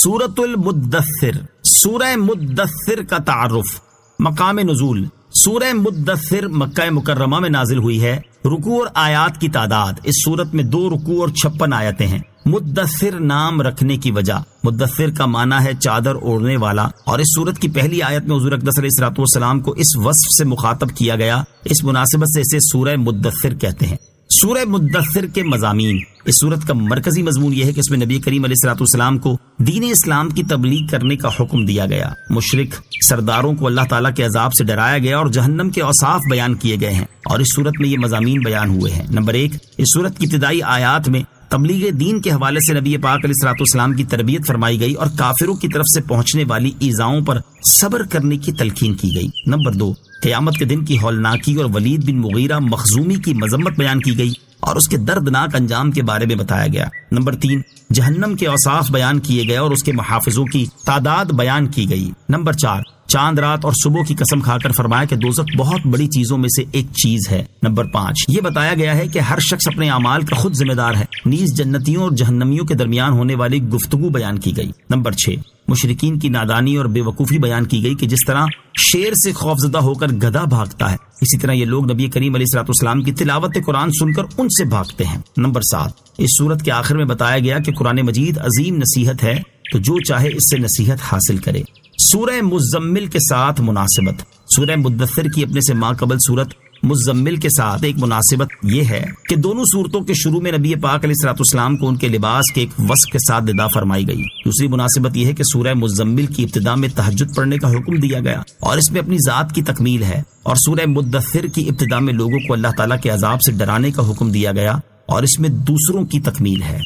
سورۃ المدثر، سورہ مدثر کا تعارف۔ مقام نزول، سورہ مدثر مکہ مکرمہ میں نازل ہوئی ہے۔ رکوع اور آیات کی تعداد، اس صورت میں 2 رکوع اور 56 آیتیں ہیں۔ مدثر نام رکھنے کی وجہ، مدثر کا معنی ہے چادر اوڑھنے والا، اور اس صورت کی پہلی آیت میں حضور اقدس علیہ الصلوۃ والسلام کو اس وصف سے مخاطب کیا گیا، اس مناسبت سے اسے سورہ مدثر کہتے ہیں۔ سورہ مدثر کے مضامین، اس سورت کا مرکزی مضمون یہ ہے کہ اس میں نبی کریم علیہ الصلوۃ والسلام کو دین اسلام کی تبلیغ کرنے کا حکم دیا گیا۔ مشرک سرداروں کو اللہ تعالیٰ کے عذاب سے ڈرایا گیا اور جہنم کے اوصاف بیان کیے گئے ہیں، اور اس سورت میں یہ مضامین بیان ہوئے ہیں۔ نمبر 1، اس سورت کی ابتدائی آیات میں تبلیغ دین کے حوالے سے نبی پاک علیہ الصلوۃ والسلام کی تربیت فرمائی گئی اور کافروں کی طرف سے پہنچنے والی ایذاؤں پر صبر کرنے کی تلقین کی گئی۔ نمبر 2، قیامت کے دن کی ہولناکی اور ولید بن مغیرہ مخزومی کی مذمت بیان کی گئی اور اس کے دردناک انجام کے بارے میں بتایا گیا۔ نمبر 3، جہنم کے اوصاف بیان کیے گئے اور اس کے محافظوں کی تعداد بیان کی گئی۔ نمبر 4، چاند رات اور صبح کی قسم کھا کر فرمایا کہ دوزخ بہت بڑی چیزوں میں سے ایک چیز ہے۔ نمبر 5، یہ بتایا گیا ہے کہ ہر شخص اپنے اعمال کا خود ذمہ دار ہے۔ نیز جنتیوں اور جہنمیوں کے درمیان ہونے والی گفتگو بیان کی گئی۔ نمبر 6، مشرکین کی نادانی اور بے وقوفی بیان کی گئی کہ جس طرح شیر سے خوفزدہ ہو کر گدھا بھاگتا ہے، اسی طرح یہ لوگ نبی کریم علیہ الصلوۃ والسلام کی تلاوت قرآن سن کر ان سے بھاگتے ہیں۔ نمبر 7، اس سورت کے آخر میں بتایا گیا کہ قرآن مجید عظیم نصیحت ہے، تو جو چاہے اس سے نصیحت حاصل کرے۔ سورہ مزمل کے ساتھ مناسبت، سورہ مدثر کی اپنے سے ماقبل سورت مزمل کے ساتھ ایک مناسبت یہ ہے کہ دونوں صورتوں کے شروع میں نبی پاک علیہ الصلوۃ والسلام کو ان کے لباس کے ایک وصف کے ساتھ ندا فرمائی گئی۔ دوسری مناسبت یہ ہے کہ سورہ مزمل کی ابتدا میں تہجد پڑھنے کا حکم دیا گیا اور اس میں اپنی ذات کی تکمیل ہے، اور سورہ مدثر کی ابتدا میں لوگوں کو اللہ تعالیٰ کے عذاب سے ڈرانے کا حکم دیا گیا اور اس میں دوسروں کی تکمیل ہے۔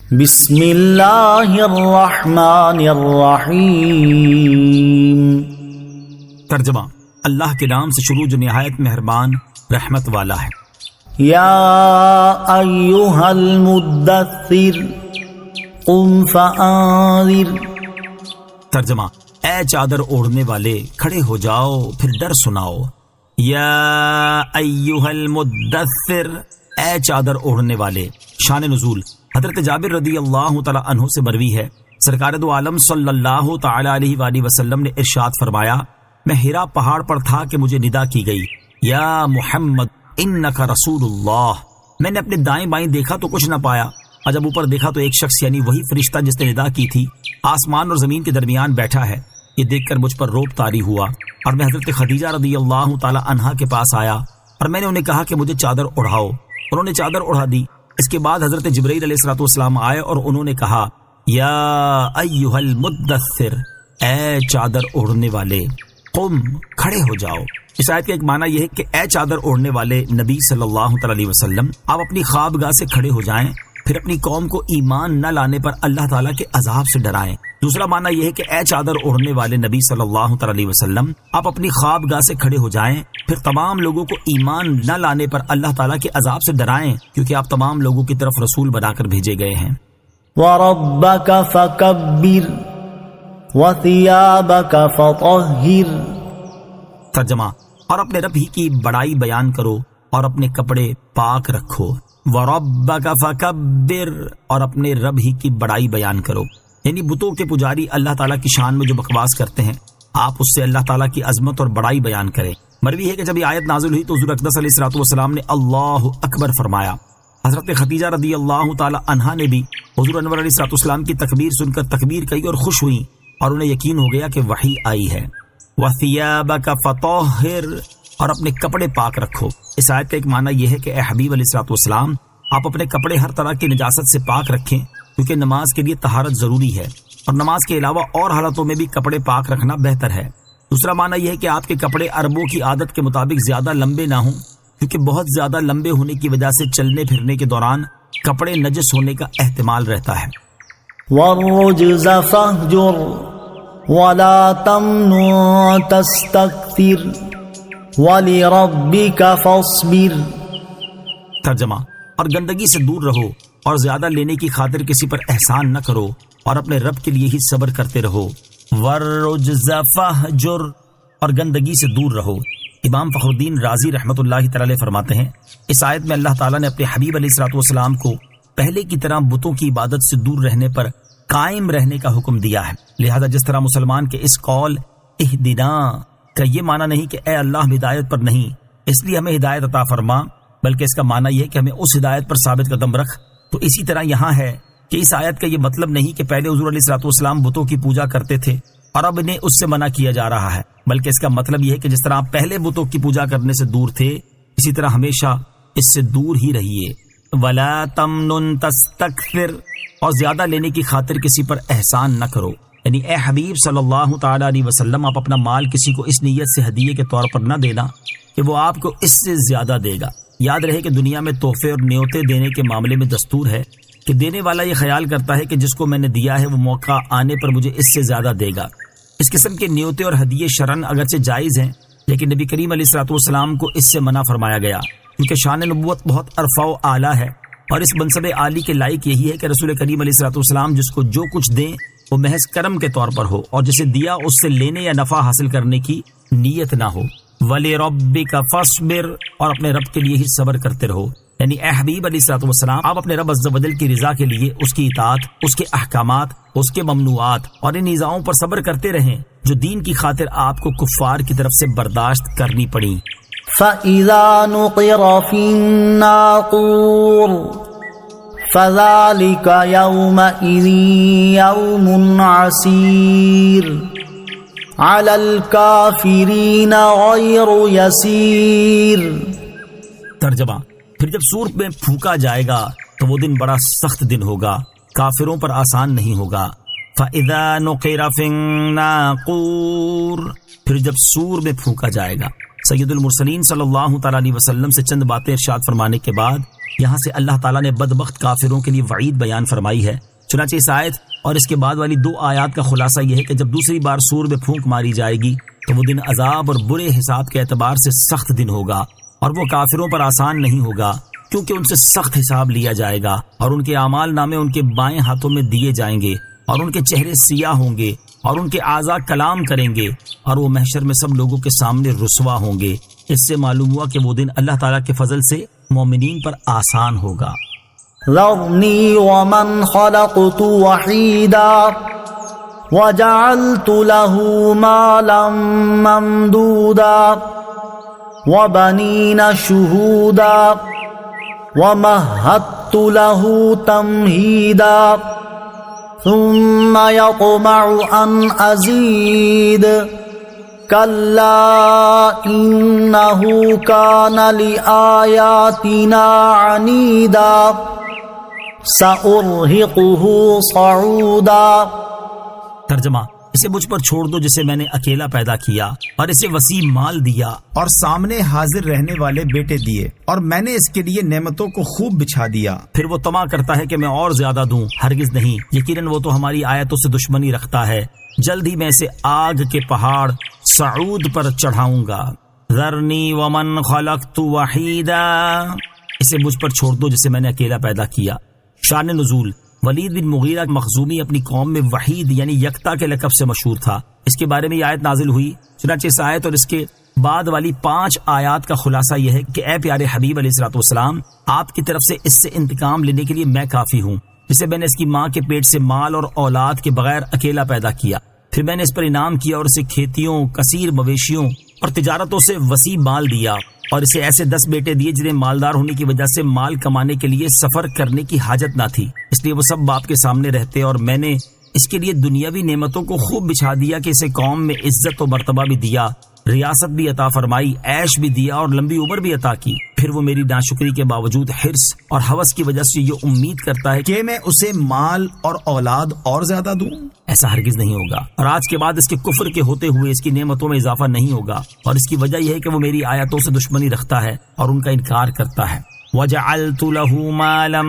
بسم اللہ الرحمن الرحیم۔ ترجمہ، اللہ کے نام سے شروع جو نہایت مہربان رحمت والا ہے۔ یا ایھا المدثر قم فانذر۔ ترجمہ، اے چادر اوڑھنے والے کھڑے ہو جاؤ پھر ڈر سناؤ۔ یا ایھا المدثر، اے چادر اوڑھنے والے۔ شان نزول، حضرت جابر رضی اللہ تعالی عنہ سے مروی ہے، سرکار دو عالم صلی اللہ تعالی علیہ وآلہ وسلم نے ارشاد فرمایا، میں ہیرا پہاڑ پر تھا کہ مجھے ندا کی گئی، یا محمد انک رسول اللہ۔ میں نے اپنے دائیں بائیں دیکھا تو کچھ نہ پایا، اور جب اوپر دیکھا تو ایک شخص یعنی وہی فرشتہ جس نے ندا کی تھی آسمان اور زمین کے درمیان بیٹھا ہے۔ یہ دیکھ کر مجھ پر روب طاری ہوا اور میں حضرت خدیجہ رضی اللہ تعالی عنہا کے پاس آیا اور میں نے انہیں کہا کہ مجھے چادر اڑھاؤ۔ انہوں نے چادر اڑھا دی۔ اس کے بعد حضرت جبرائیل علیہ الصلوۃ والسلام آئے اور انہوں نے کہا، یا ایھا المدثر، اے چادر اوڑھنے والے، قم، کھڑے ہو جاؤ۔ اس آیت کا ایک معنی یہ ہے کہ اے چادر اوڑھنے والے نبی صلی اللہ تعالی علیہ وسلم، آپ اپنی خوابگاہ سے کھڑے ہو جائیں، پھر اپنی قوم کو ایمان نہ لانے پر اللہ تعالیٰ کے عذاب سے ڈرائیں۔ دوسرا معنی یہ ہے کہ اے چادر اوڑھنے والے نبی صلی اللہ تعالی علیہ وسلم، آپ اپنی خوابگاہ سے کھڑے ہو جائیں، پھر تمام لوگوں کو ایمان نہ لانے پر اللہ تعالیٰ کے عذاب سے ڈرائیں، کیونکہ آپ تمام لوگوں کی طرف رسول بنا کر بھیجے گئے ہیں۔ وَرَبَّكَ فَكَبِّرْ وَثِيَابَكَ فَطَهِّرْ۔ ترجمہ، اور اپنے رب ہی کی بڑائی بیان کرو اور اپنے کپڑے پاک رکھو۔ وَرَبَّكَ فَكَبِّرْ، اور اپنے رب ہی کی بڑائی بیان کرو، یعنی بتوں کے پجاری اللہ تعالیٰ کی شان میں جو بکواس کرتے ہیں، آپ اس سے اللہ تعالیٰ کی عظمت اور بڑائی بیان کریں۔ مروی ہے کہ جب یہ آیت نازل ہوئی تو حضور اقدس علیہ الصلوۃ والسلام نے اللہ اکبر فرمایا۔ حضرت خدیجہ رضی اللہ تعالی عنہا نے بھی حضور انور علیہ الصلوۃ والسلام کی تکبیر سن کر تکبیر کہی اور خوش ہوئیں، اور انہیں یقین ہو گیا کہ وحی آئی ہے۔ وَثِيَابَكَ فَطَهِّرْ، اور اپنے کپڑے پاک رکھو۔ اس آیت کا ایک معنی یہ ہے کہ اے حبیب علیہ الصلوۃ والسلام، آپ اپنے کپڑے ہر طرح کی نجاست سے پاک رکھیں، کیونکہ نماز کے لیے طہارت ضروری ہے، اور نماز کے علاوہ اور حالتوں میں بھی کپڑے پاک رکھنا بہتر ہے۔ دوسرا معنی یہ ہے کہ آپ کے کپڑے عربوں کی عادت کے مطابق زیادہ لمبے نہ ہوں، کیونکہ بہت زیادہ لمبے ہونے کی وجہ سے چلنے پھرنے کے دوران کپڑے نجس ہونے کا احتمال رہتا ہے۔ وَالرُّجْزَ فَاهْجُرْ وَلَا تَمْنُن تَسْتَكْثِرْ وَلِرَبِّكَ فَاصْبِرْ۔ ترجمہ، اور گندگی سے دور رہو اور زیادہ لینے کی خاطر کسی پر احسان نہ کرو، اور اپنے رب کے لیے ہی صبر کرتے رہو۔ وَالرُّجْزَ فَاهْجُرْ، اور گندگی سے دور رہو۔ امام فخر الدین رازی رحمۃ اللہ تعالی فرماتے ہیں، اس آیت میں اللہ تعالیٰ نے اپنے حبیب علیہ الصلوۃ والسلام کو پہلے کی طرح بتوں کی عبادت سے دور رہنے پر قائم رہنے کا حکم دیا ہے۔ لہذا جس طرح مسلمان کے اس قول اہدنا کا یہ معنی نہیں کہ اے اللہ ہدایت پر نہیں اس لیے ہمیں ہدایت عطا فرما، بلکہ اس کا معنی یہ کہ ہمیں اس ہدایت پر ثابت قدم رکھ، تو اسی طرح یہاں ہے کہ اس آیت کا یہ مطلب نہیں کہ پہلے حضور علیہ الصلوۃ والسلام بتوں کی پوجا کرتے تھے اور اب انہیں اس سے منع کیا جا رہا ہے، بلکہ اس کا مطلب یہ ہے کہ جس طرح آپ پہلے بتوں کی پوجا کرنے سے دور تھے اسی طرح ہمیشہ اس سے دور ہی رہیے۔ ولا تمنن تستکثر، اور زیادہ لینے کی خاطر کسی پر احسان نہ کرو، یعنی اے حبیب صلی اللہ تعالی علیہ وسلم آپ اپنا مال کسی کو اس نیت سے ہدیے کے طور پر نہ دینا کہ وہ آپ کو اس سے زیادہ دے گا۔ یاد رہے کہ دنیا میں تحفے اور نیوتے دینے کے معاملے میں دستور ہے کہ دینے والا یہ خیال کرتا ہے کہ جس کو میں نے دیا ہے وہ موقع آنے پر مجھے اس سے زیادہ دے گا۔ اس قسم کے نیوتے اور ہدیے شرعاً اگرچہ جائز ہیں، لیکن نبی کریم علیہ الصلوۃ والسلام کو اس سے منع فرمایا گیا، کیونکہ شان نبوت بہت عرفہ و اعلیٰ ہے، اور اس منصب عالی کے لائق یہی ہے کہ رسول کریم علیہ الصلوۃ والسلام جس کو جو کچھ دیں وہ محض کرم کے طور پر ہو، اور جسے دیا اس سے لینے یا نفع حاصل کرنے کی نیت نہ ہو۔ وَلِرَبِّكَ فَاصْبِرْ، اور اپنے رب کے لیے ہی صبر کرتے رہو، یعنی اے حبیب علیہ الصلوۃ والسلام آپ اپنے رب عز و جل کی رضا کے لیے اس کی اطاعت، اس کے احکامات، اس کے ممنوعات اور ان ایذاؤں پر صبر کرتے رہیں جو دین کی خاطر آپ کو کفار کی طرف سے برداشت کرنی پڑیں۔ فَإِذَا نُقِرَ فِي النَّاقُورِ فَذَلِكَ يَوْمَئِذٍ يَوْمٌ عَسِيرٌ عَلَى الْكَافِرِينَ غَيْرُ يَسِيرٌ۔ ترجمہ، پھر جب سور میں پھونکا جائے گا تو وہ دن بڑا سخت دن ہوگا، کافروں پر آسان نہیں ہوگا۔ فَإِذَا نُقِرَ فِي النَّاقُورِ، پھر جب سور میں پھونکا جائے گا۔ سید المرسلین صلی اللہ تعالی علیہ وسلم سے چند باتیں ارشاد فرمانے کے بعد یہاں سے اللہ تعالیٰ نے بدبخت کافروں کے لیے وعید بیان فرمائی ہے۔ چنانچہ اس آیت اور اس کے بعد والی دو آیات کا خلاصہ یہ ہے کہ جب دوسری بار سور میں پھونک ماری جائے گی تو وہ دن عذاب اور برے حساب کے اعتبار سے سخت دن ہوگا، اور وہ کافروں پر آسان نہیں ہوگا، کیونکہ ان سے سخت حساب لیا جائے گا، اور ان کے اعمال نامے ان کے بائیں ہاتھوں میں دیے جائیں گے، اور ان کے چہرے سیاہ ہوں گے، اور ان کے اعضاء کلام کریں گے، اور وہ محشر میں سب لوگوں کے سامنے رسوا ہوں گے۔ اس سے معلوم ہوا کہ وہ دن اللہ تعالیٰ کے فضل سے مومنین پر آسان ہوگا۔ ذرنی ومن خلقت وحیدا وجعلت له مالا ممدودا وبنین شہودا ومہدت له تمہیدا ثم يطمع ان ازید کلا انه كان لآیاتنا عنیدا سأرهقه صعودا۔ ترجمہ، اسے مجھ پر چھوڑ دو جسے میں نے اکیلا پیدا کیا اور اسے وسیع مال دیا اور سامنے حاضر رہنے والے بیٹے دیے، اور میں نے اس کے لیے نعمتوں کو خوب بچھا دیا۔ پھر وہ طمع کرتا ہے کہ میں اور زیادہ دوں، ہرگز نہیں، یقیناً وہ تو ہماری آیتوں سے دشمنی رکھتا ہے، جلد ہی میں اسے آگ کے پہاڑ صعود پر چڑھاؤں گا۔ ذرنی ومن خلقت وحیدا، اسے مجھ پر چھوڑ دو جسے میں نے اکیلا پیدا کیا۔ شان نزول، ولید بن مغیرہ مخزومی اپنی قوم میں وحید یعنی یکتا کے لقب سے مشہور تھا۔ اس کے بارے میں یہ آیت نازل ہوئی، چنانچہ اس آیت اور اس کے بعد والی 5 آیات کا خلاصہ یہ ہے کہ اے پیارے حبیب علیہ الصلوۃ والسلام آپ کی طرف سے اس سے انتقام لینے کے لیے میں کافی ہوں، جسے میں نے اس کی ماں کے پیٹ سے مال اور اولاد کے بغیر اکیلا پیدا کیا، پھر میں نے اس پر انعام کیا اور اسے کھیتیوں، کثیر مویشیوں اور تجارتوں سے وسیع مال دیا، اور اسے ایسے 10 بیٹے دیے جنہیں مالدار ہونے کی وجہ سے مال کمانے کے لیے سفر کرنے کی حاجت نہ تھی، اس لیے وہ سب باپ کے سامنے رہتے، اور میں نے اس کے لیے دنیاوی نعمتوں کو خوب بچھا دیا کہ اسے قوم میں عزت و مرتبہ بھی دیا، ریاست بھی عطا فرمائی، عیش بھی دیا اور لمبی عمر بھی عطا کی۔ پھر وہ میری ناشکری کے باوجود حرص اور ہوس کی وجہ سے یہ امید کرتا ہے کہ میں اسے مال اور اولاد اور زیادہ دوں۔ ایسا ہرگز نہیں ہوگا، اور آج کے بعد اس کے کفر کے ہوتے ہوئے اس کی نعمتوں میں اضافہ نہیں ہوگا، اور اس کی وجہ یہ ہے کہ وہ میری آیاتوں سے دشمنی رکھتا ہے اور ان کا انکار کرتا ہے۔ وَجَعَلْتُ لَهُ مَالًا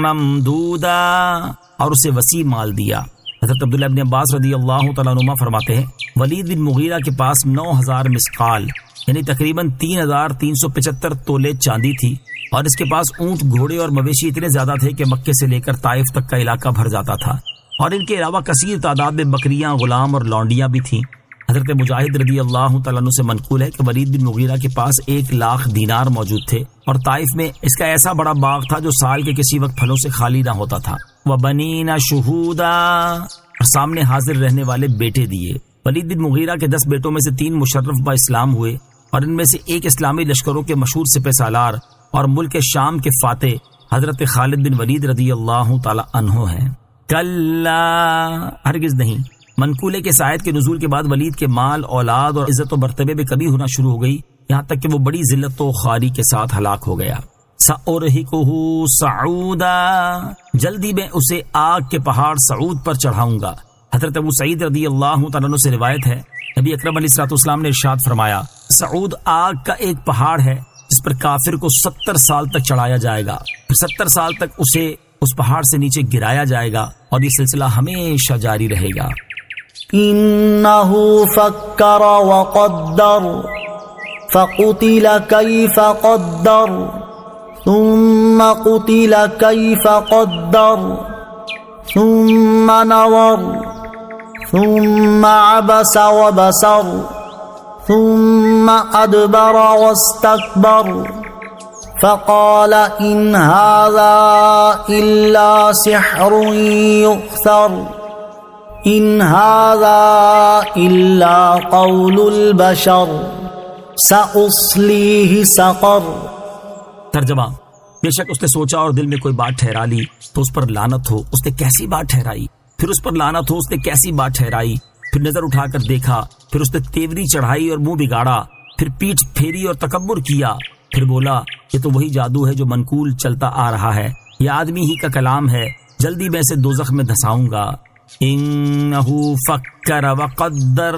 مَمْدُودًا، اور اسے وسیع مال دیا۔ حضرت عبداللہ بن عباس رضی اللہ تعالیٰ عنہما فرماتے ہیں ولید بن مغیرہ کے پاس 9000 مسقال یعنی تقریباً 3375 تولے چاندی تھی، اور اس کے پاس اونٹ، گھوڑے اور مویشی اتنے زیادہ تھے کہ مکے سے لے کر طائف تک کا علاقہ بھر جاتا تھا، اور ان کے علاوہ کثیر تعداد میں بکریاں، غلام اور لونڈیاں بھی تھیں۔ حضرت مجاہد رضی اللہ تعالیٰ عنہ سے منقول ہے کہ ولید بن مغیرہ کے پاس 1,00,000 دینار موجود تھے اور طائف میں اس کا ایسا بڑا باغ تھا جو سال کے کسی وقت پھلوں سے خالی نہ ہوتا تھا۔ وَبَنِينَ شُهُودًا، اور سامنے حاضر رہنے والے بیٹے دیے۔ ولید بن مغیرہ کے 10 بیٹوں میں سے 3 مشرف با اسلام ہوئے اور ان میں سے ایک اسلامی لشکروں کے مشہور سپہ سالار اور ملک شام کے فاتح حضرت خالد بن ولید رضی اللہ تعالی عنہ ہیں۔ کلا، ہرگز نہیں۔ منقول ہے کہ اس آیت کے نزول کے بعد ولید کے مال، اولاد اور عزت و مرتبے میں کمی ہونا شروع ہو گئی، یہاں تک کہ وہ بڑی ذلت و خواری کے ساتھ ہلاک ہو گیا۔ سأرهقه صعودا، جلدی میں اسے آگ کے پہاڑ سعود پر چڑھاؤں گا۔ حضرت ابو سعید رضی اللہ تعالیٰ عنہ سے روایت ہے، نبی اکرم علیہ الصلوۃ والسلام نے ارشاد فرمایا، سعود آگ کا ایک پہاڑ ہے جس پر کافر کو 70 سال تک چڑھایا جائے گا، پھر 70 سال تک اسے اس پہاڑ سے نیچے گرایا جائے گا اور یہ سلسلہ ہمیشہ جاری رہے گا۔ انه فکر وقدر فقتل کیف قدر ثم قتل کیف قدر ثم نظر ثم عبس وبصر ثم ادبر واستكبر فقال ان هذا الا سحر يؤثر ان هذا الا قول البشر سأصليه سقر۔ ترجمہ، بے شک اس نے سوچا اور دل میں کوئی بات ٹھہرا لی تو اس پر لعنت ہو، اس نے کیسی بات ٹھہرائی، پھر اس پر لعنت ہو، اس نے کیسی بات ٹھہرائی، پھر نظر اٹھا کر دیکھا، پھر اس نے تیوری چڑھائی اور منہ بگاڑا، پھر پیٹھ پھیری اور تکبر کیا، پھر بولا یہ تو وہی جادو ہے جو منقول چلتا آ رہا ہے، یہ آدمی ہی کا کلام ہے، جلدی میں اسے دوزخ میں دھساؤں گا۔ انہو فکر وقدر،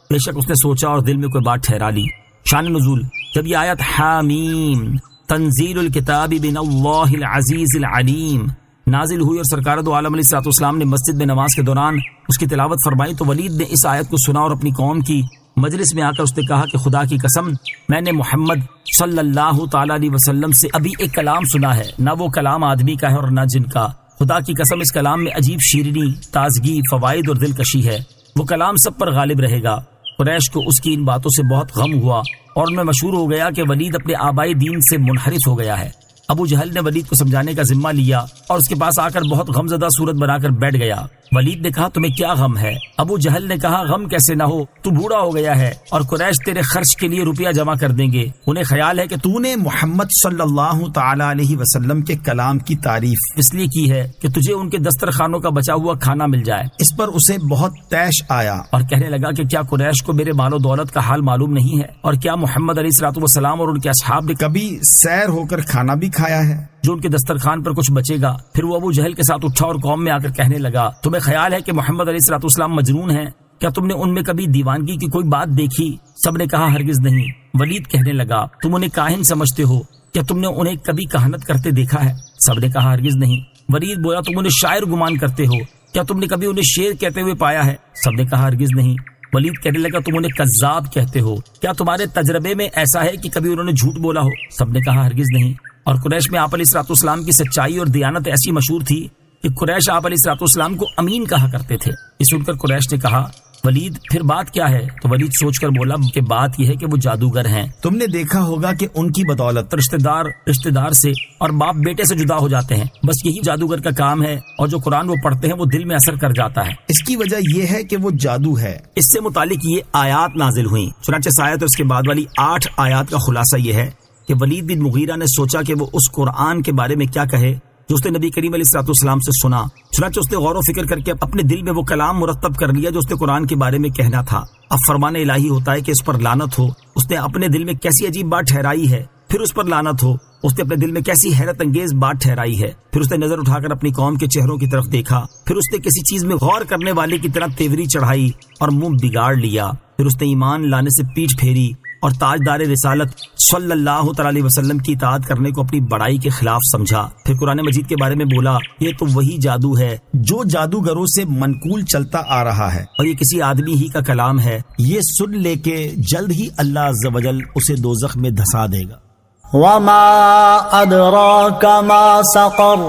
بے شک اس نے سوچا اور دل میں کوئی بات ٹھہرا لی۔ شان نزول، جب یہ آیت حامیم تنزیل الکتاب من اللہ العزیز العلیم نازل ہوئی اور سرکار دو عالم علیہ الصلوۃ والسلام نے مسجد میں نماز کے دوران اس کی تلاوت فرمائی تو ولید نے اس آیت کو سنا اور اپنی قوم کی مجلس میں آ کر اس نے کہا کہ خدا کی قسم میں نے محمد صلی اللہ تعالی علیہ وسلم سے ابھی ایک کلام سنا ہے، نہ وہ کلام آدمی کا ہے اور نہ جن کا۔ خدا کی قسم اس کلام میں عجیب شیرینی، تازگی، فوائد اور دلکشی ہے، وہ کلام سب پر غالب رہے گا۔ قریش کو اس کی ان باتوں سے بہت غم ہوا اور ان میں مشہور ہو گیا کہ ولید اپنے آبائی دین سے منحرف ہو گیا ہے۔ ابو جہل نے ولید کو سمجھانے کا ذمہ لیا اور اس کے پاس آ کر بہت غمزدہ صورت بنا کر بیٹھ گیا۔ ولید نے کہا تمہیں کیا غم ہے؟ ابو جہل نے کہا غم کیسے نہ ہو، تو بوڑھا ہو گیا ہے اور قریش تیرے خرچ کے لیے روپیہ جمع کر دیں گے، انہیں خیال ہے کہ تو نے محمد صلی اللہ تعالی علیہ وسلم کے کلام کی تعریف اس لیے کی ہے کہ تجھے ان کے دسترخوانوں کا بچا ہوا کھانا مل جائے۔ اس پر اسے بہت طیش آیا اور کہنے لگا کہ کیا قریش کو میرے مال و دولت کا حال معلوم نہیں ہے، اور کیا محمد علیہ الصلوۃ والسلام اور ان کے اصحاب نے کبھی سیر ہو کر کھانا بھی کھایا ہے جو ان کے دسترخوان پر کچھ بچے گا؟ پھر وہ ابو جہل کے ساتھ اٹھا اور قوم میں آ کر کہنے لگا تمہیں خیال ہے کہ محمد علیہ الصلوۃ والسلام مجنون ہیں؟ کیا تم نے ان میں کبھی دیوانگی کی کوئی بات دیکھی؟ سب نے کہا ہرگز نہیں۔ ولید کہنے لگا تم انہیں کاہن سمجھتے ہو، کیا تم نے انہیں کبھی کہانت کرتے دیکھا ہے؟ سب نے کہا ہرگز نہیں۔ ولید بولا تم انہیں شاعر گمان کرتے ہو، کیا تم نے کبھی انہیں شعر کہتے ہوئے پایا ہے؟ سب نے کہا ہرگز نہیں۔ ولید کہنے لگا تم انہیں کذاب کہتے ہو، کیا تمہارے تجربے میں ایسا ہے کہ کبھی انہوں نے جھوٹ بولا ہو؟ سب نے کہا ہرگز نہیں۔ اور قریش میں آپ علیہ الصلوۃ والسلام کی سچائی اور دیانت ایسی مشہور تھی کہ قریش آپ علیہ الصلوۃ والسلام کو امین کہا کرتے تھے۔ یہ سن کر قریش نے کہا ولید پھر بات کیا ہے؟ تو ولید سوچ کر بولا کہ بات یہ ہے کہ وہ جادوگر ہیں۔ تم نے دیکھا ہوگا کہ ان کی بدولت رشتہ دار سے اور باپ بیٹے سے جدا ہو جاتے ہیں، بس یہی جادوگر کا کام ہے، اور جو قرآن وہ پڑھتے ہیں وہ دل میں اثر کر جاتا ہے۔ اس کی وجہ یہ ہے کہ وہ جادو ہے۔ اس سے متعلق یہ آیات نازل ہوئیں، چنانچہ اس آیت اور اس کے بعد والی 8 آیات کا خلاصہ یہ ہے کہ ولید بن مغیرہ نے سوچا کہ وہ اس قرآن کے بارے میں کیا کہے جو اس نے نبی کریم علیہ الصلوۃ والسلام سے سنا۔ چنانچہ اس نے غور و فکر کر کے اپنے دل میں وہ کلام مرتب کر لیا جو اس نے قرآن کے بارے میں کہنا تھا۔ اب فرمان الہی ہوتا ہے کہ اس پر لعنت ہو، اس نے اپنے دل میں کیسی عجیب بات ٹھہرائی ہے، پھر اس پر لعنت ہو، اس نے اپنے دل میں کیسی حیرت انگیز بات ٹھہرائی ہے، پھر اس نے نظر اٹھا کر اپنی قوم کے چہروں کی طرف دیکھا، پھر اس نے کسی چیز میں غور کرنے والے کی طرح تیوری چڑھائی اور منہ بگاڑ لیا، پھر اس نے ایمان لانے سے پیٹھ پھیری اور تاجدار رسالت صلی اللہ تعالی علیہ وسلم کی اطاعت کرنے کو اپنی بڑائی کے خلاف سمجھا۔ پھر قرآن مجید کے بارے میں بولا یہ تو وہی جادو ہے جو جادوگروں سے منقول چلتا آ رہا ہے، اور یہ کسی آدمی ہی کا کلام ہے، یہ سن لے کے جلد ہی اللہ عز و جل اسے دوزخ میں دھسا دے گا۔ وما ادراک ما سقر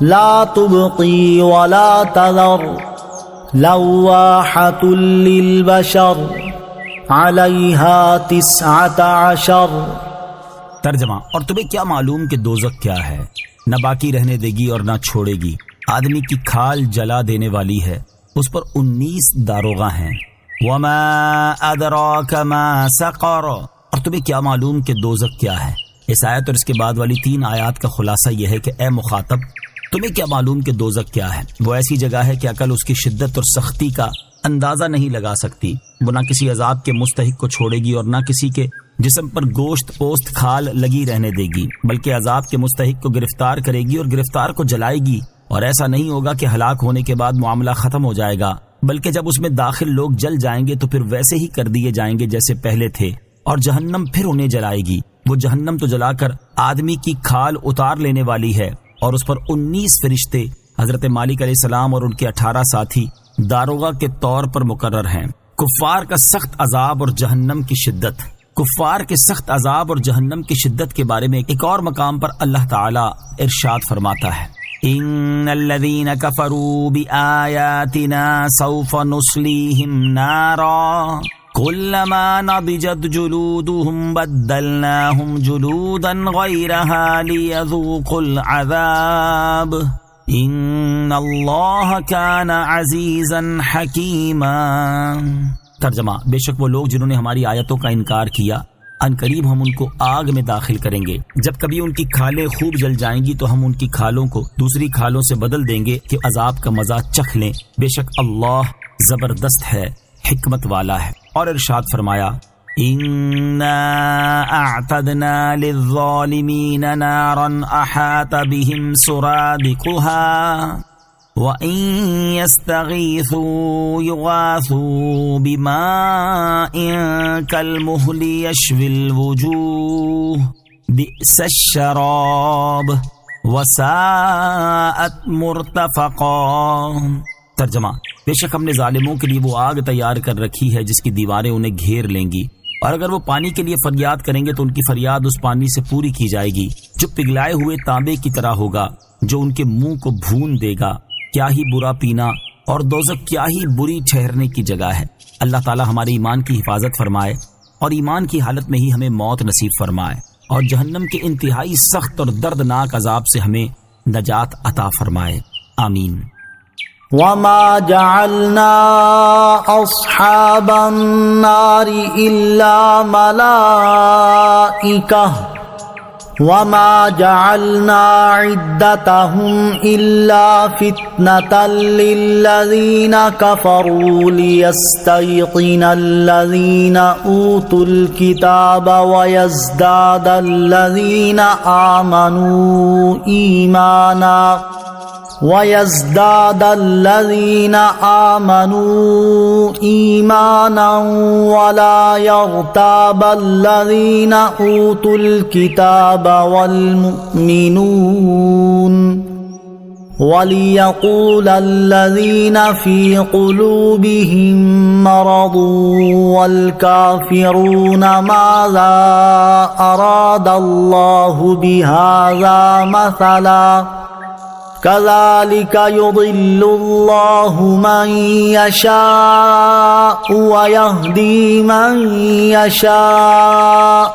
لا تبقی ولا تذر لواحة للبشر عليها 19. ترجمہ، اور تمہیں کیا معلوم کہ دوزخ کیا ہے؟ نہ باقی رہنے دے گی اور نہ چھوڑے گی، آدمی کی کھال جلا دینے والی ہے، اس پر 19 داروغہ ہیں۔ وما ادراک ما سقر، اور تمہیں کیا معلوم کہ دوزخ کیا ہے؟ اس آیت اور اس کے بعد والی 3 آیات کا خلاصہ یہ ہے کہ اے مخاطب، تمہیں کیا معلوم کہ دوزخ کیا ہے؟ وہ ایسی جگہ ہے کہ عقل اس کی شدت اور سختی کا اندازہ نہیں لگا سکتی۔ وہ نہ کسی عذاب کے مستحق کو چھوڑے گی اور نہ کسی کے جسم پر گوشت پوست کھال لگی رہنے دے گی، بلکہ عذاب کے مستحق کو گرفتار کرے گی اور گرفتار کو جلائے گی۔ اور ایسا نہیں ہوگا کہ ہلاک ہونے کے بعد معاملہ ختم ہو جائے گا، بلکہ جب اس میں داخل لوگ جل جائیں گے تو پھر ویسے ہی کر دیے جائیں گے جیسے پہلے تھے، اور جہنم پھر انہیں جلائے گی۔ وہ جہنم تو جلا کر آدمی کی کھال اتار لینے والی ہے، اور اس پر 19 فرشتے حضرت مالک علیہ السلام اور ان کے 18 ساتھی داروغہ کے طور پر مقرر ہیں۔ کفار کا سخت عذاب اور جہنم کی شدت۔ کفار کے سخت عذاب اور جہنم کی شدت کے بارے میں ایک اور مقام پر اللہ تعالی ارشاد فرماتا ہے، ان الذين كفروا بآياتنا سوف نصليهم نارا كلما نضجت جلودهم بدلناهم جلودا غيرها ليذوقوا العذاب ان اللہ کان عزیزا حکیما۔ ترجمہ، بے شک وہ لوگ جنہوں نے ہماری آیتوں کا انکار کیا، ان قریب ہم ان کو آگ میں داخل کریں گے۔ جب کبھی ان کی کھالیں خوب جل جائیں گی تو ہم ان کی کھالوں کو دوسری کھالوں سے بدل دیں گے کہ عذاب کا مزہ چکھ لیں۔ بے شک اللہ زبردست ہے، حکمت والا ہے۔ اور ارشاد فرمایا، اِنَّا أَعْتَدْنَا لِلظَّالِمِينَ نَارًا أَحَاطَ بِهِمْ سُرَادِقُهَا وَإِن يَسْتَغِيثُوا يُغَاثُوا بِمَاءٍ كَالْمُهْلِ يَشْوِي الْوُجُوهَ بِئْسَ الشَّرَابُ وَسَاءَتْ مُرْتَفَقًا۔ ترجمہ، بے شک ہم نے ظالموں کے لیے وہ آگ تیار کر رکھی ہے جس کی دیواریں انہیں گھیر لیں گی، اور اگر وہ پانی کے لیے فریاد کریں گے تو ان کی فریاد اس پانی سے پوری کی جائے گی جو پگھلائے ہوئے تانبے کی طرح ہوگا، جو ان کے منہ کو بھون دے گا۔ کیا ہی برا پینا اور دوزخ کیا ہی بری ٹھہرنے کی جگہ ہے۔ اللہ تعالی ہمارے ایمان کی حفاظت فرمائے اور ایمان کی حالت میں ہی ہمیں موت نصیب فرمائے، اور جہنم کے انتہائی سخت اور دردناک عذاب سے ہمیں نجات عطا فرمائے، آمین۔ وما جعلنا أصحاب النار إلا ملائكة وما جعلنا عدتهم إلا فتنة للذين كفروا ليستيقن الذين أوتوا الكتاب ويزداد الذين آمنوا إيمانا ولا يرتاب الذين أوتوا الكتاب والمؤمنون وليقول الذين في قلوبهم مرض والكافرون ماذا أراد الله بهذا مثلا كذلك يضل الله من يشاء ويهدي من يشاء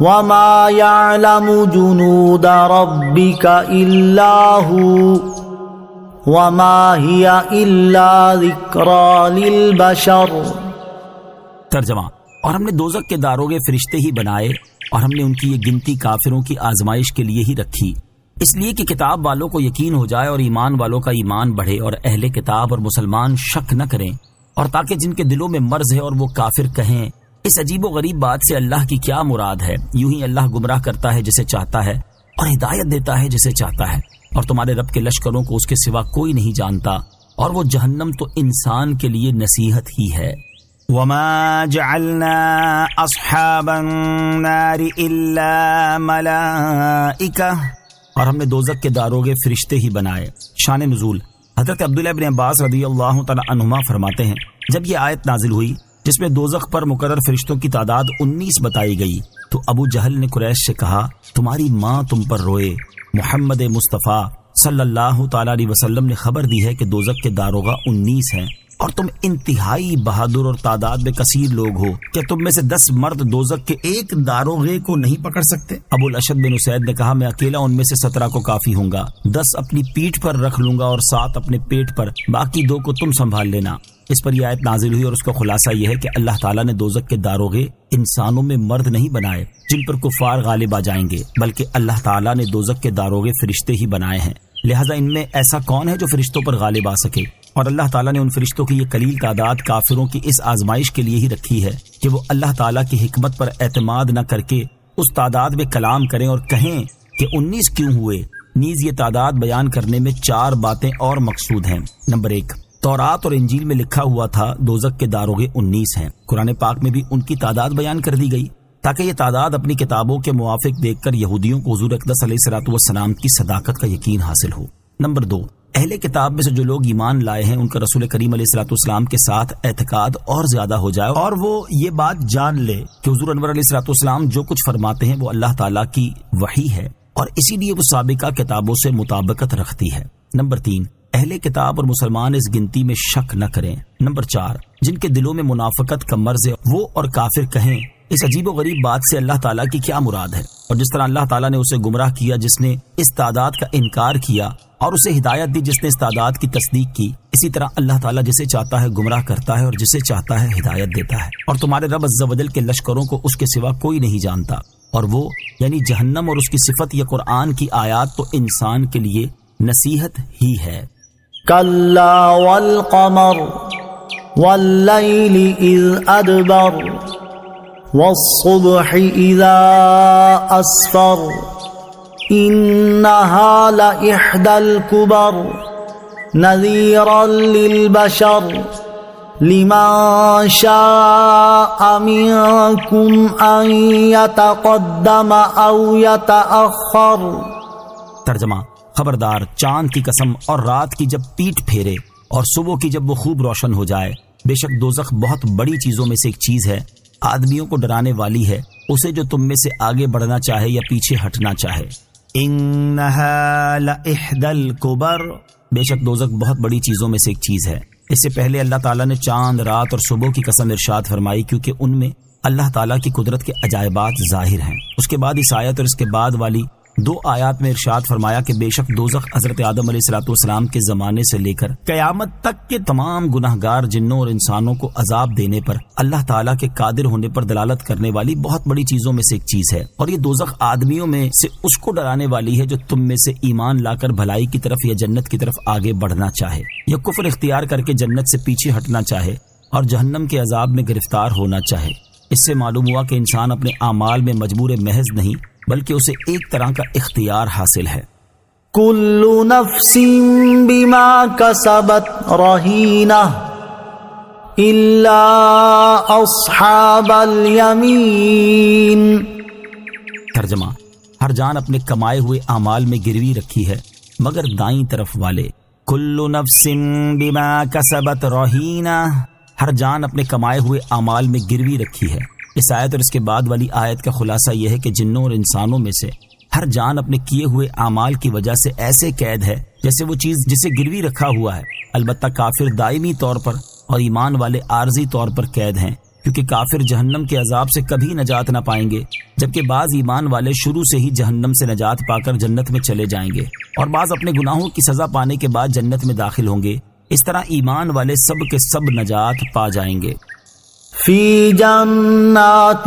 وما يعلم جنود ربك إلا هو وما هي إلا ذكرى للبشر۔ ترجمہ، اور ہم نے دوزخ کے داروغے فرشتے ہی بنائے، اور ہم نے ان کی یہ گنتی کافروں کی آزمائش کے لیے ہی رکھی، اس لیے کہ کتاب والوں کو یقین ہو جائے اور ایمان والوں کا ایمان بڑھے اور اہل کتاب اور مسلمان شک نہ کریں، اور تاکہ جن کے دلوں میں مرض ہے اور وہ کافر کہیں اس عجیب و غریب بات سے اللہ کی کیا مراد ہے۔ یوں ہی اللہ گمراہ کرتا ہے جسے چاہتا ہے اور ہدایت دیتا ہے جسے چاہتا ہے، اور تمہارے رب کے لشکروں کو اس کے سوا کوئی نہیں جانتا، اور وہ جہنم تو انسان کے لیے نصیحت ہی ہے۔ وما جعلنا اصحاب النار الا ملائکہ، اور ہم نے دوزخ کے داروغے فرشتے ہی بنائے۔ شان نزول، حضرت عبداللہ بن عباس رضی اللہ تعالی عنہما فرماتے ہیں، جب یہ آیت نازل ہوئی جس میں دوزخ پر مقرر فرشتوں کی تعداد 19 بتائی گئی تو ابو جہل نے قریش سے کہا، تمہاری ماں تم پر روئے، محمد مصطفیٰ صلی اللہ تعالی علیہ وسلم نے خبر دی ہے کہ دوزخ کے داروغہ 19 ہیں، اور تم انتہائی بہادر اور تعداد میں کثیر لوگ ہو، کیا تم میں سے 10 مرد دوزخ کے ایک داروغے کو نہیں پکڑ سکتے؟ ابو الاشد بن اسید نے کہا، میں اکیلا ان میں سے 17 کو کافی ہوں گا، 10 اپنی پیٹھ پر رکھ لوں گا اور 7 اپنے پیٹ پر، باقی 2 کو تم سنبھال لینا۔ اس پر یہ آیت نازل ہوئی اور اس کا خلاصہ یہ ہے کہ اللہ تعالیٰ نے دوزخ کے داروغے انسانوں میں مرد نہیں بنائے جن پر کفار غالب آ جائیں گے، بلکہ اللہ تعالیٰ نے دوزخ کے داروغے فرشتے ہی بنائے ہیں، لہٰذا ان میں ایسا کون ہے جو فرشتوں پر غالب آ سکے؟ اور اللہ تعالیٰ نے ان فرشتوں کی یہ قلیل تعداد کافروں کی اس آزمائش کے لیے ہی رکھی ہے کہ وہ اللہ تعالیٰ کی حکمت پر اعتماد نہ کر کے اس تعداد میں کلام کریں اور کہیں کہ 19 کیوں ہوئے۔ نیز یہ تعداد بیان کرنے میں 4 باتیں اور مقصود ہیں۔ نمبر 1، تورات اور انجیل میں لکھا ہوا تھا دوزخ کے داروغے 19 ہیں، قرآن پاک میں بھی ان کی تعداد بیان کر دی گئی تاکہ یہ تعداد اپنی کتابوں کے موافق دیکھ کر یہودیوں کو حضور اقدس علیہ الصلوۃ والسلام کی صداقت کا یقین حاصل ہو۔ نمبر 2، اہل کتاب میں سے جو لوگ ایمان لائے ہیں ان کا رسول کریم علیہ الصلوۃ والسلام کے ساتھ اعتقاد اور زیادہ ہو جائے، اور وہ یہ بات جان لے کہ حضور انور علیہ الصلوۃ والسلام جو کچھ فرماتے ہیں وہ اللہ تعالیٰ کی وحی ہے اور اسی لیے وہ سابقہ کتابوں سے مطابقت رکھتی ہے۔ نمبر 3، اہل کتاب اور مسلمان اس گنتی میں شک نہ کریں۔ نمبر 4، جن کے دلوں میں منافقت کا مرض ہے وہ اور کافر کہیں اس عجیب و غریب بات سے اللہ تعالیٰ کی کیا مراد ہے، اور جس طرح اللہ تعالیٰ نے اسے گمراہ کیا جس نے اس تعداد کا انکار کیا اور اسے ہدایت دی جس نے اس تعداد کی تصدیق کی، اسی طرح اللہ تعالیٰ جسے چاہتا ہے گمراہ کرتا ہے اور جسے چاہتا ہے ہدایت دیتا ہے، اور تمہارے رب عز و جل کے لشکروں کو اس کے سوا کوئی نہیں جانتا، اور وہ یعنی جہنم اور اس کی صفت یا قرآن کی آیات تو انسان کے لیے نصیحت ہی ہے۔ کلا والقمر واللیل اذ ادبر والصبح اذا اسفر انہا لإحدى الكبر نذیرا للبشر لمن شاء منکم ان یتقدم او یتأخر۔ ترجمہ، خبردار، چاند کی قسم اور رات کی جب پیٹ پھیرے اور صبح کی جب وہ خوب روشن ہو جائے، بے شک دوزخ بہت بڑی چیزوں میں سے ایک چیز ہے، آدمیوں کو ڈرانے والی ہے، اسے جو تم میں سے آگے بڑھنا چاہے یا پیچھے ہٹنا چاہے۔ انہا لإحدى الکبر، بے شک دوزخ بہت بڑی چیزوں میں سے ایک چیز ہے۔ اس سے پہلے اللہ تعالیٰ نے چاند، رات اور صبح کی قسم ارشاد فرمائی کیونکہ ان میں اللہ تعالیٰ کی قدرت کے عجائبات ظاہر ہیں۔ اس کے بعد اس آیت اور اس کے بعد والی 2 آیات میں ارشاد فرمایا کہ بے شک دوزخ حضرت آدم علیہ الصلوۃ والسلام کے زمانے سے لے کر قیامت تک کے تمام گناہگار جنوں اور انسانوں کو عذاب دینے پر اللہ تعالیٰ کے قادر ہونے پر دلالت کرنے والی بہت بڑی چیزوں میں سے ایک چیز ہے، اور یہ دوزخ آدمیوں میں سے اس کو ڈرانے والی ہے جو تم میں سے ایمان لا کر بھلائی کی طرف یا جنت کی طرف آگے بڑھنا چاہے یا کفر اختیار کر کے جنت سے پیچھے ہٹنا چاہے اور جہنم کے عذاب میں گرفتار ہونا چاہے۔ اس سے معلوم ہوا کہ انسان اپنے اعمال میں مجبور محض نہیں بلکہ اسے ایک طرح کا اختیار حاصل ہے۔ کل نفس بما کسبت رہینہ الا اصحاب الیمین۔ ترجمہ، ہر جان اپنے کمائے ہوئے اعمال میں گروی رکھی ہے مگر دائیں طرف والے۔ کل نفس بما کسبت رہینہ، ہر جان اپنے کمائے ہوئے اعمال میں گروی رکھی ہے۔ اس آیت اور اس کے بعد والی آیت کا خلاصہ یہ ہے کہ جنوں اور انسانوں میں سے ہر جان اپنے کیے ہوئے اعمال کی وجہ سے ایسے قید ہے جیسے وہ چیز جسے گروی رکھا ہوا ہے۔ البتہ کافر دائمی طور پر اور ایمان والے عارضی طور پر قید ہیں، کیونکہ کافر جہنم کے عذاب سے کبھی نجات نہ پائیں گے، جبکہ بعض ایمان والے شروع سے ہی جہنم سے نجات پا کر جنت میں چلے جائیں گے، اور بعض اپنے گناہوں کی سزا پانے کے بعد جنت میں داخل ہوں گے۔ اس طرح ایمان والے سب کے سب نجات پا جائیں گے۔ فی جنات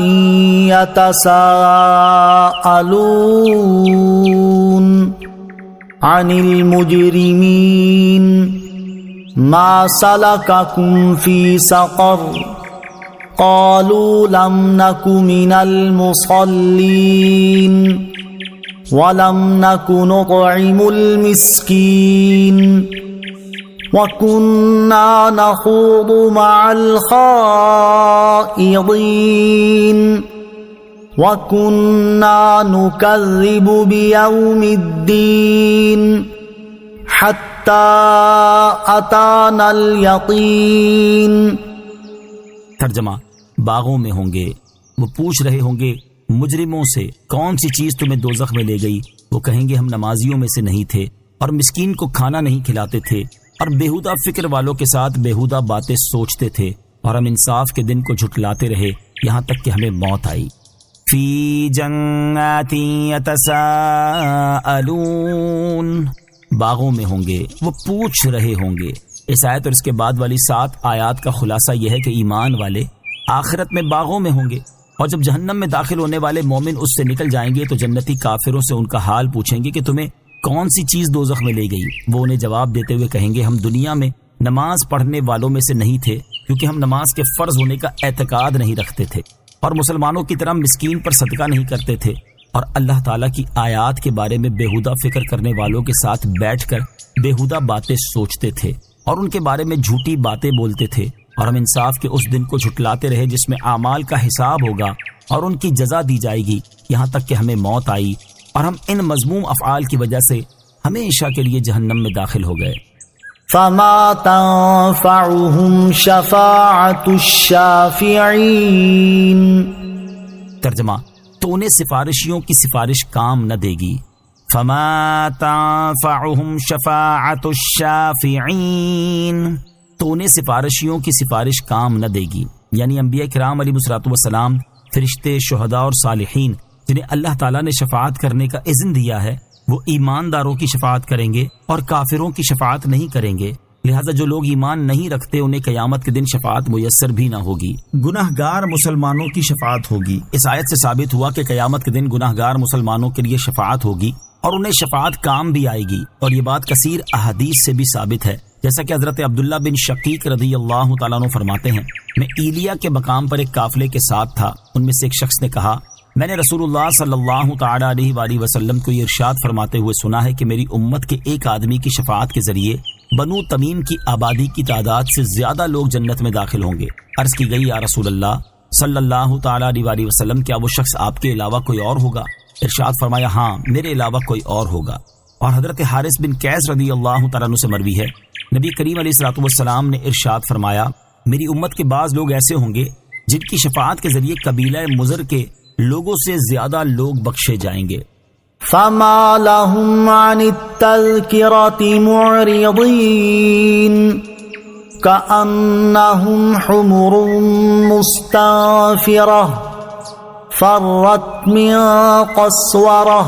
یتساءلون عن المجرمین ما سلککم فی سقر قالوا لم نک من المصلین ولم نک نطعم المسکین وَكُنَّا نَخُوضُ مَعَ الْخَائِضِينَ وَكُنَّا نُكَذِّبُ بِيَوْمِ الدِّينِ حَتَّى أَتَانَا الْيَقِينَ۔ ترجمہ، باغوں میں ہوں گے، وہ پوچھ رہے ہوں گے مجرموں سے کون سی چیز تمہیں دوزخ میں لے گئی، وہ کہیں گے ہم نمازیوں میں سے نہیں تھے، اور مسکین کو کھانا نہیں کھلاتے تھے اور بیہودہ فکر والوں کے ساتھ بیہودہ باتیں سوچتے تھے، اور ہم انصاف کے دن کو جھٹلاتے رہے یہاں تک کہ ہمیں موت آئی۔ فی جنات یتساءلون، باغوں میں ہوں گے، وہ پوچھ رہے ہوں گے۔ اس آیت اور اس کے بعد والی 7 آیات کا خلاصہ یہ ہے کہ ایمان والے آخرت میں باغوں میں ہوں گے، اور جب جہنم میں داخل ہونے والے مومن اس سے نکل جائیں گے تو جنتی کافروں سے ان کا حال پوچھیں گے کہ تمہیں کون سی چیز دوزخ میں لے گئی۔ وہ انہیں جواب دیتے ہوئے کہیں گے ہم دنیا میں نماز پڑھنے والوں میں سے نہیں تھے، کیونکہ ہم نماز کے فرض ہونے کا اعتقاد نہیں رکھتے تھے، اور مسلمانوں کی طرح مسکین پر صدقہ نہیں کرتے تھے، اور اللہ تعالیٰ کی آیات کے بارے میں بیہودہ فکر کرنے والوں کے ساتھ بیٹھ کر بیہودہ باتیں سوچتے تھے اور ان کے بارے میں جھوٹی باتیں بولتے تھے، اور ہم انصاف کے اس دن کو جھٹلاتے رہے جس میں اعمال کا حساب ہوگا اور ان کی جزا دی جائے گی، یہاں تک کہ ہمیں موت آئی اور ہم ان مذموم افعال کی وجہ سے ہمیشہ کے لیے جہنم میں داخل ہو گئے۔ فما تنفعهم شفاعة الشافعین، ترجمہ، تو انہیں سفارشیوں کی سفارش کام نہ دے گی۔ فما تنفعهم شفاعة الشافعین، تو انہیں سفارشیوں کی سفارش کام نہ دے گی، یعنی انبیاء کرام علیہ الصلوۃ والسلام، فرشتے، شہداء اور صالحین جنہیں اللہ تعالیٰ نے شفاعت کرنے کا اذن دیا ہے، وہ ایمانداروں کی شفاعت کریں گے اور کافروں کی شفاعت نہیں کریں گے، لہذا جو لوگ ایمان نہیں رکھتے انہیں قیامت کے دن شفاعت میسر بھی نہ ہوگی۔ گناہ گار مسلمانوں کی شفاعت ہوگی۔ اس آیت سے ثابت ہوا کہ قیامت کے دن گناہ گار مسلمانوں کے لیے شفاعت ہوگی اور انہیں شفاعت کام بھی آئے گی، اور یہ بات کثیر احادیث سے بھی ثابت ہے، جیسا کہ حضرت عبداللہ بن شقیق رضی اللہ تعالیٰ عنہ فرماتے ہیں، میں ایلیا کے مقام پر ایک قافلے کے ساتھ تھا، ان میں سے ایک شخص نے کہا میں نے رسول اللہ صلی اللہ تعالیٰ علیہ وآلہ وسلم کو یہ ارشاد فرماتے ہوئے سنا ہے کہ میری امت کے ایک آدمی کی شفاعت کے ذریعے بنو تمیم کی آبادی کی تعداد سے زیادہ لوگ جنت میں داخل ہوں گے۔ عرض کی گئی یا رسول اللہ صلی اللہ تعالیٰ علیہ وآلہ وسلم، کیا وہ شخص آپ کے علاوہ کوئی اور ہوگا؟ ارشاد فرمایا ہاں، میرے علاوہ کوئی اور ہوگا۔ اور حضرت حارث بن قیس رضی اللہ تعالیٰ عنہ سے مروی ہے، نبی کریم علیہ الصلوۃ والسلام نے ارشاد فرمایا میری امت کے بعض لوگ ایسے ہوں گے جن کی شفاعت کے ذریعے قبیلہ مضر کے لوگوں سے زیادہ لوگ بخشے جائیں گے۔ فما لهم عن التذکرة معرضین كأنهم حمر مستنفرة فرت من قسورة۔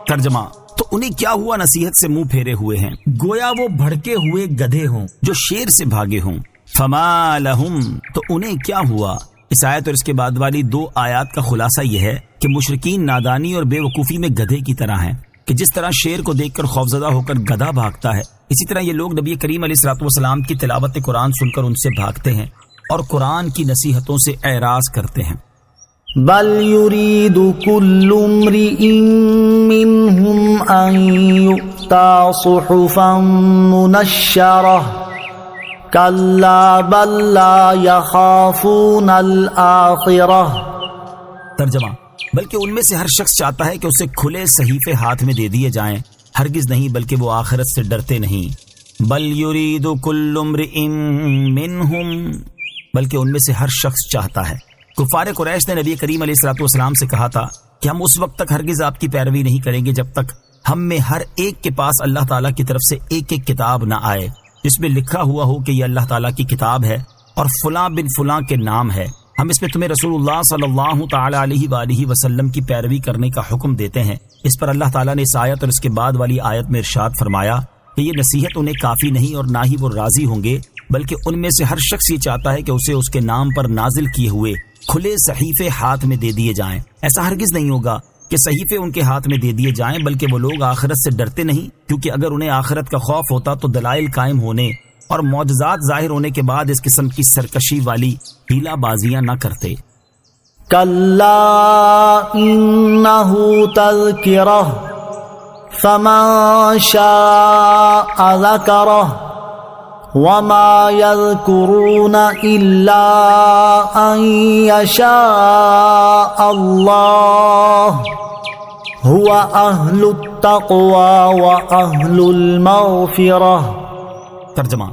ترجمہ، تو انہیں کیا ہوا نصیحت سے منہ پھیرے ہوئے ہیں، گویا وہ بھڑکے ہوئے گدھے ہوں جو شیر سے بھاگے ہوں۔ فما لہم، تو انہیں کیا ہوا؟ اس آیت اور اس کے بعد والی 2 آیات کا خلاصہ یہ ہے کہ مشرکین نادانی اور بے وقوفی میں گدھے کی طرح ہیں، کہ جس طرح شیر کو دیکھ کر خوفزدہ ہو کر گدھا بھاگتا ہے، اسی طرح یہ لوگ نبی کریم علیہ الصلوۃ والسلام کی تلاوت قرآن سن کر ان سے بھاگتے ہیں اور قرآن کی نصیحتوں سے اعراض کرتے ہیں۔ بل يريد كل امرئ منهم ان يؤتى صحفا منشرة كلا بل لا يخافون الآخرة۔ ترجمہ، بلکہ ان میں سے ہر شخص چاہتا ہے کہ اسے کھلے صحیفے ہاتھ میں دے دیے جائیں، ہرگز نہیں بلکہ وہ آخرت سے ڈرتے نہیں۔ بل يريد كل امرئ منهم، بلکہ ان میں سے ہر شخص چاہتا ہے۔ کفار قریش نے نبی کریم علیہ الصلوۃ والسلام سے کہا تھا کہ ہم اس وقت تک ہرگز آپ کی پیروی نہیں کریں گے جب تک ہم میں ہر ایک کے پاس اللہ تعالیٰ کی طرف سے ایک ایک کتاب نہ آئے جس میں لکھا ہوا ہو کہ یہ اللہ تعالیٰ کی کتاب ہے اور فلاں بن فلاں کے نام ہے۔ ہم اس میں تمہیں رسول اللہ صلی اللہ تعالیٰ علیہ وآلہ وسلم کی پیروی کرنے کا حکم دیتے ہیں۔ اس پر اللہ تعالیٰ نے اس آیت اور اس کے بعد والی آیت میں ارشاد فرمایا کہ یہ نصیحت انہیں کافی نہیں اور نہ ہی وہ راضی ہوں گے، بلکہ ان میں سے ہر شخص یہ چاہتا ہے کہ اسے اس کے نام پر نازل کیے ہوئے کھلے صحیفے ہاتھ میں دے دیے جائیں۔ ایسا ہرگز نہیں ہوگا کہ صحیفے ان کے ہاتھ میں دے دیے جائیں، بلکہ وہ لوگ آخرت سے ڈرتے نہیں، کیونکہ اگر انہیں آخرت کا خوف ہوتا تو دلائل قائم ہونے اور معجزات ظاہر ہونے کے بعد اس قسم کی سرکشی والی ہیلا بازیاں نہ کرتے۔ کلا انہ تذکرہ فمن شاء ذکرہ وما يذكرون إلا أن يشاء الله هو أهل التقوى وأهل المغفرة۔ ترجمہ،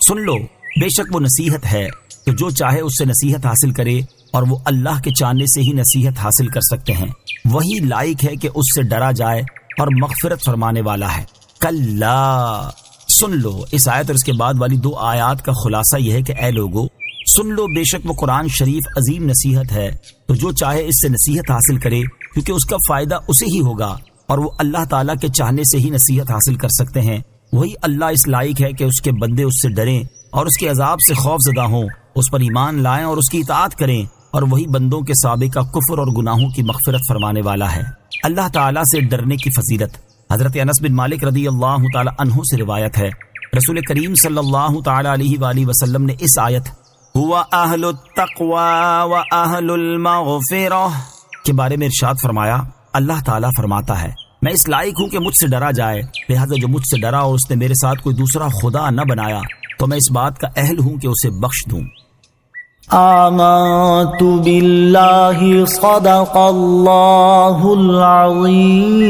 سن لو، بے شک وہ نصیحت ہے تو جو چاہے اس سے نصیحت حاصل کرے، اور وہ اللہ کے چاہنے سے ہی نصیحت حاصل کر سکتے ہیں، وہی لائق ہے کہ اس سے ڈرا جائے اور مغفرت فرمانے والا ہے۔ کلا، سن لو. اس آیت اور اس کے بعد والی 2 آیات کا خلاصہ یہ ہے کہ اے لوگو سن لو، بے شک وہ قرآن شریف عظیم نصیحت ہے، تو جو چاہے اس سے نصیحت حاصل کرے، کیونکہ اس کا فائدہ اسے ہی ہوگا، اور وہ اللہ تعالیٰ کے چاہنے سے ہی نصیحت حاصل کر سکتے ہیں. وہی اللہ اس لائق ہے کہ اس کے بندے اس سے ڈریں اور اس کے عذاب سے خوف زدہ ہوں، اس پر ایمان لائیں اور اس کی اطاعت کریں، اور وہی بندوں کے سابقہ کفر اور گناہوں کی مغفرت فرمانے والا ہے. اللہ تعالیٰ سے ڈرنے کی فضیلت حضرت انس بن مالک رضی اللہ تعالی عنہ سے روایت ہے، رسول کریم صلی اللہ تعالی علیہ وآلہ وسلم نے اس آیت هو اہل التقوی و اہل المغفرہ کے بارے میں ارشاد فرمایا، اللہ تعالیٰ فرماتا ہے میں اس لائق ہوں کہ مجھ سے ڈرا جائے، لہذا جو مجھ سے ڈرا اور اس نے میرے ساتھ کوئی دوسرا خدا نہ بنایا تو میں اس بات کا اہل ہوں کہ اسے بخش دوں. آمنت باللہ صدق اللہ العظیم.